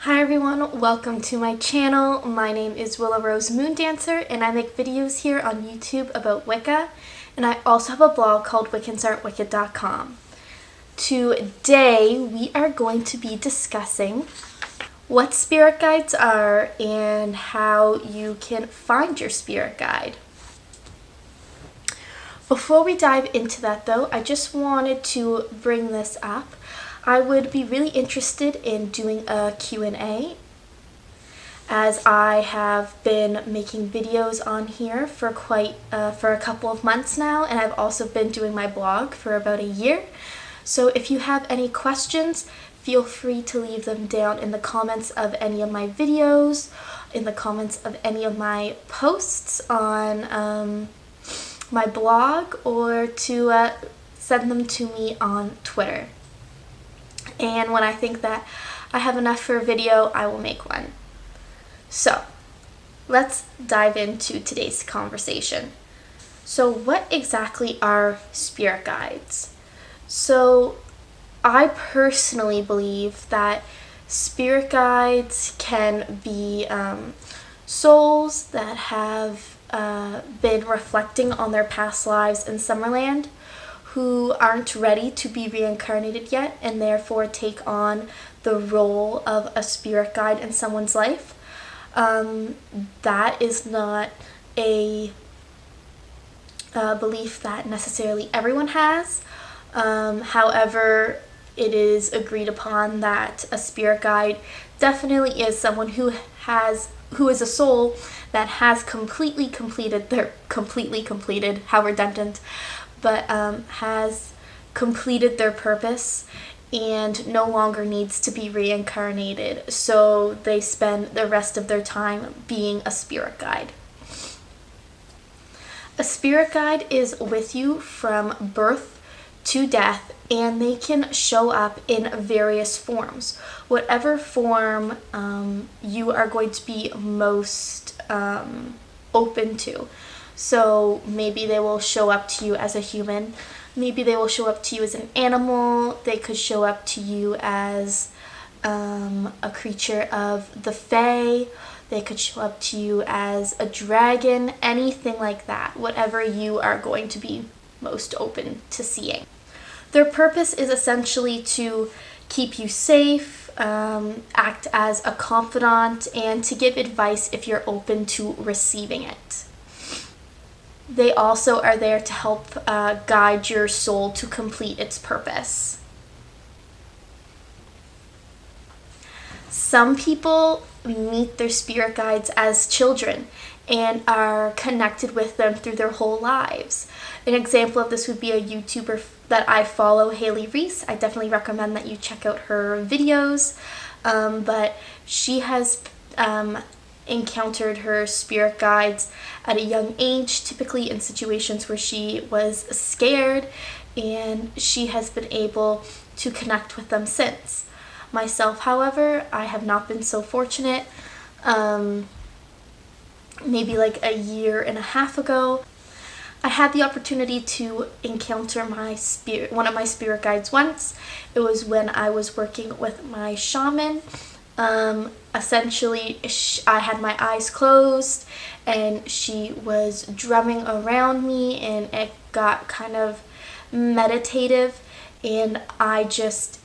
Hi everyone, welcome to my channel. My name is Willow Rose Moondancer and I make videos here on YouTube about Wicca, and I also have a blog called wiccansaren'twicked.com. Today we are going to be discussing what spirit guides are and how you can find your spirit guide. Before we dive into that though, I just wanted to bring this up. I would be really interested in doing a Q&A, as I have been making videos on here for a couple of months now, and I've also been doing my blog for about a year. So if you have any questions, feel free to leave them down in the comments of any of my videos, in the comments of any of my posts on my blog, or to send them to me on Twitter. And when I think that I have enough for a video, I will make one. So, let's dive into today's conversation. So, what exactly are spirit guides? So, I personally believe that spirit guides can be souls that have been reflecting on their past lives in Summerland, who aren't ready to be reincarnated yet and therefore take on the role of a spirit guide in someone's life. That is not a belief that necessarily everyone has. However, it is agreed upon that a spirit guide definitely is someone who is a soul that has completely completed, how redundant, but has completed their purpose and no longer needs to be reincarnated, so they spend the rest of their time being a spirit guide. A spirit guide is with you from birth to death, and they can show up in various forms. Whatever form you are going to be most open to. So maybe they will show up to you as a human. Maybe they will show up to you as an animal. They could show up to you as a creature of the Fae. They could show up to you as a dragon, anything like that, whatever you are going to be most open to seeing. Their purpose is essentially to keep you safe, act as a confidant, and to give advice if you're open to receiving it. They also are there to help guide your soul to complete its purpose. Some people meet their spirit guides as children and are connected with them through their whole lives. An example of this would be a YouTuber that I follow, Haley Reese. I definitely recommend that you check out her videos, but she has encountered her spirit guides at a young age, typically in situations where she was scared, and she has been able to connect with them since. Myself, however, I have not been so fortunate. Maybe like a year and a half ago, I had the opportunity to encounter one of my spirit guides once. It was when I was working with my shaman. Essentially, I had my eyes closed and she was drumming around me, and it got kind of meditative, and I just,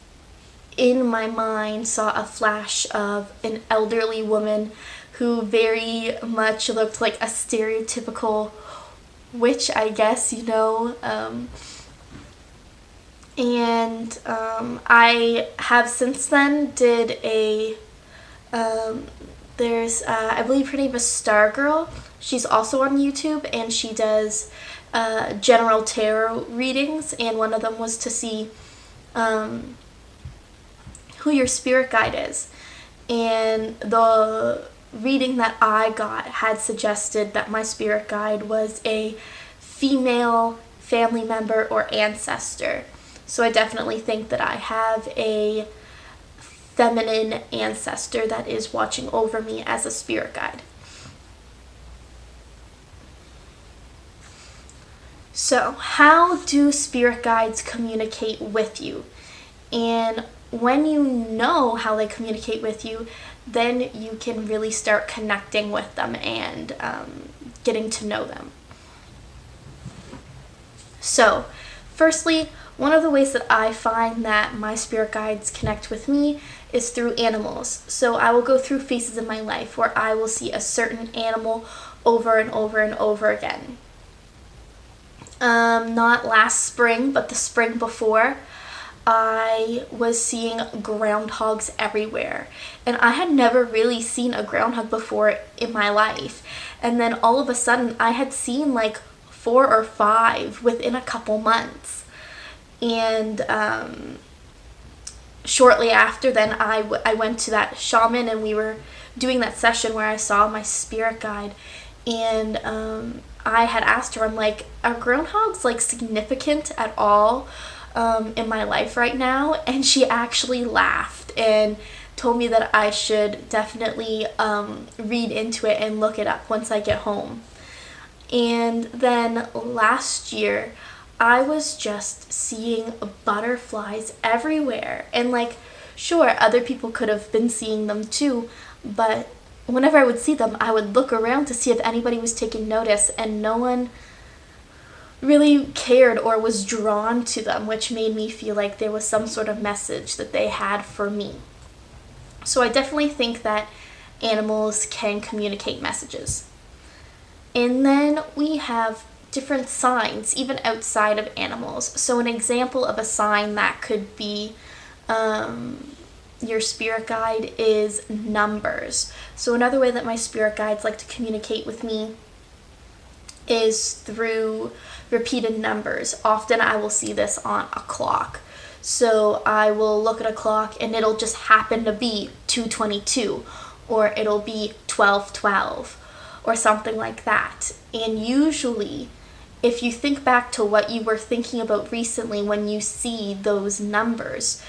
in my mind, saw a flash of an elderly woman who very much looked like a stereotypical witch, I guess, and I have since then did a there's I believe her name is Stargirl. She's also on YouTube, and she does general tarot readings, and one of them was to see who your spirit guide is, and the reading that I got had suggested that my spirit guide was a female family member or ancestor. So I definitely think that I have a feminine ancestor that is watching over me as a spirit guide. So, how do spirit guides communicate with you? And when you know how they communicate with you, then you can really start connecting with them and getting to know them. So, firstly, one of the ways that I find that my spirit guides connect with me is through animals. So I will go through phases in my life where I will see a certain animal over and over and over again. Not last spring, but the spring before, I was seeing groundhogs everywhere. And I had never really seen a groundhog before in my life. And then all of a sudden, I had seen like 4 or 5 within a couple months. And shortly after then, I went to that shaman, and we were doing that session where I saw my spirit guide. And I had asked her, I'm like, are groundhogs like significant at all in my life right now? And she actually laughed and told me that I should definitely read into it and look it up once I get home. And then last year, I was just seeing butterflies everywhere. And like, sure, other people could have been seeing them too, but whenever I would see them, I would look around to see if anybody was taking notice, and no one really cared or was drawn to them, which made me feel like there was some sort of message that they had for me. So I definitely think that animals can communicate messages. And then we have different signs, even outside of animals. So an example of a sign that could be your spirit guide is numbers. So another way that my spirit guides like to communicate with me is through repeated numbers. Often I will see this on a clock. So I will look at a clock and it'll just happen to be 2:22, or it'll be 12:12, or something like that. And usually, if you think back to what you were thinking about recently when you see those numbers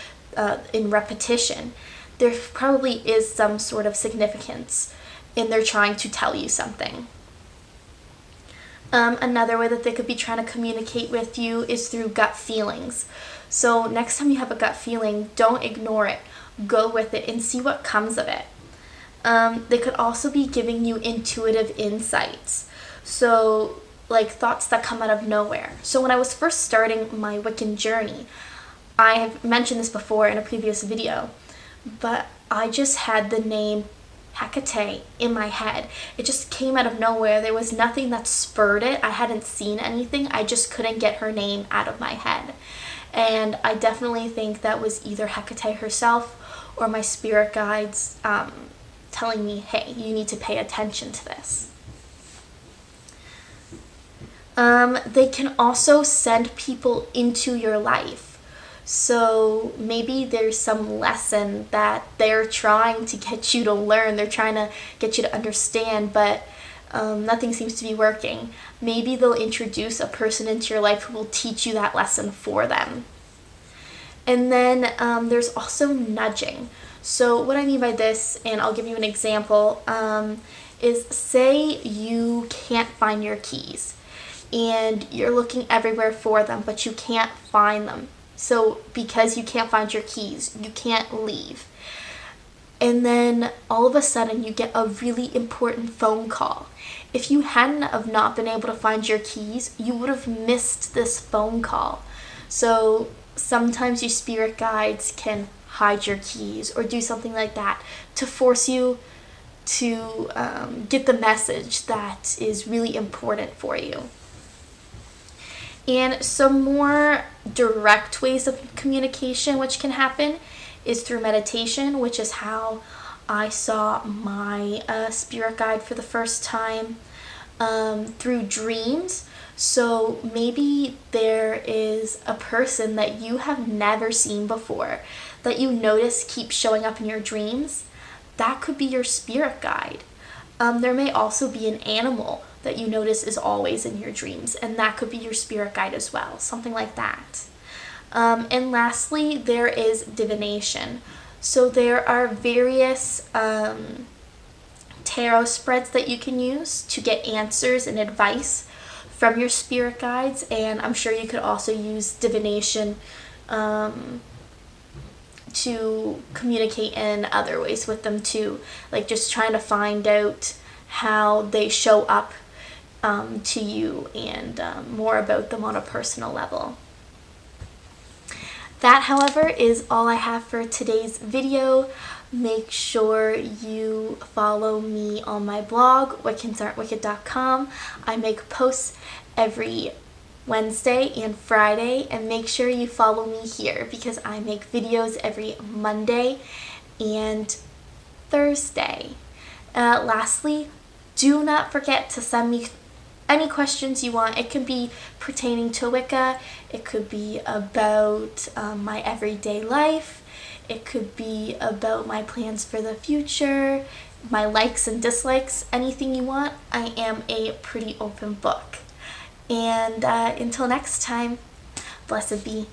in repetition, there probably is some sort of significance, and they're trying to tell you something. Another way that they could be trying to communicate with you is through gut feelings. So next time you have a gut feeling, don't ignore it. Go with it and see what comes of it. They could also be giving you intuitive insights. So like thoughts that come out of nowhere. So when I was first starting my Wiccan journey, I have mentioned this before in a previous video, but I just had the name Hecate in my head. It just came out of nowhere. There was nothing that spurred it. I hadn't seen anything. I just couldn't get her name out of my head. And I definitely think that was either Hecate herself or my spirit guides telling me, hey, you need to pay attention to this. They can also send people into your life. So maybe there's some lesson that they're trying to get you to learn. They're trying to get you to understand, but nothing seems to be working. Maybe they'll introduce a person into your life who will teach you that lesson for them. And then there's also nudging. So what I mean by this, and I'll give you an example, is say you can't find your keys and you're looking everywhere for them, but you can't find them. So because you can't find your keys, you can't leave. And then all of a sudden you get a really important phone call. If you hadn't have not been able to find your keys, you would have missed this phone call. So sometimes your spirit guides can hide your keys or do something like that to force you to get the message that is really important for you. And some more direct ways of communication which can happen is through meditation, which is how I saw my spirit guide for the first time, through dreams. So maybe there is a person that you have never seen before that you notice keeps showing up in your dreams. That could be your spirit guide. There may also be an animal that you notice is always in your dreams, and that could be your spirit guide as well, something like that. And lastly, there is divination. So there are various tarot spreads that you can use to get answers and advice from your spirit guides, and I'm sure you could also use divination to communicate in other ways with them too, like just trying to find out how they show up to you and more about them on a personal level. That, however, is all I have for today's video. Make sure you follow me on my blog, wiccansarentwicked.com. I make posts every Wednesday and Friday, and make sure you follow me here because I make videos every Monday and Thursday. Lastly, do not forget to send me any questions you want. It could be pertaining to Wicca, it could be about my everyday life, it could be about my plans for the future, my likes and dislikes, anything you want. I am a pretty open book. And until next time, blessed be.